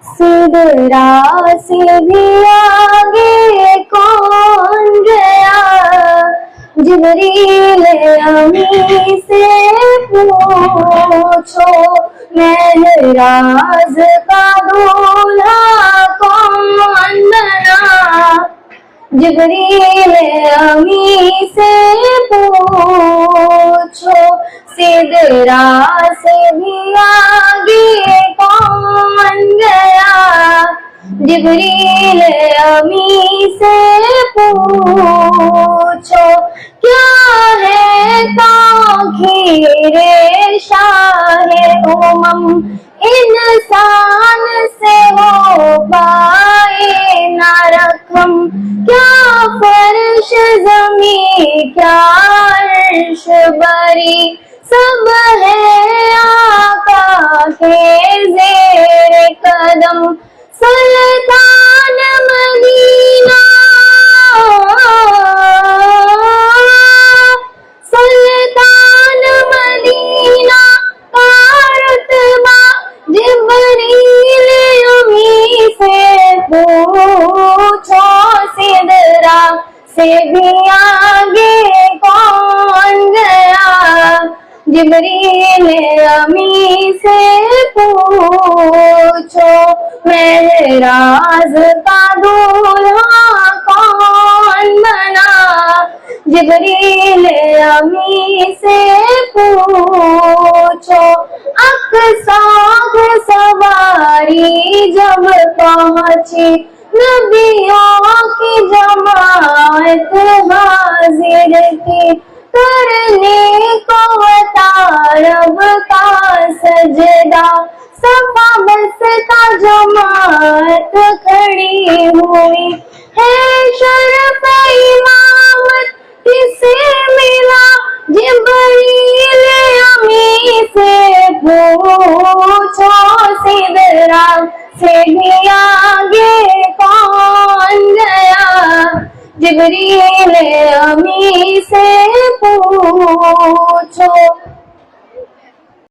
सिदरा से भी आगे कौन गया, जिब्रील अमी से पूछो महराज का दूल्हा कौन बना, जिब्रील अमी से पूछो सिदरा से भी आगे कौन गया, जिब्रील अमी से पूछो क्या है ताख़ीरे शाहे उमम, इंसान से हो पाए ना रकम, क्या फर्श ज़मीं क्या अर्श बरी, सब है आका के ज़ेरे कदम, सुल्तान मदीना, सुल्तान मदीना का रुतबा, जिब्रील अमी से पूछो सिदरा से भी आगे कौन गया, जिब्रील अमी से पूछो महराज का दूल्हा कौन बना, जिब्रील अमी से पूछो अक़सा सवारी जब पहुंची, नबियों की जमात हाजिर थी, करने को रब का सजदा, सफा बसता जमात खड़ी हुई है, शरफ इमामत किसे मिला, जिब्रील अमी से पूछो सिदरा से भी आगे कौन गया, जिब्रील अमी से पूछो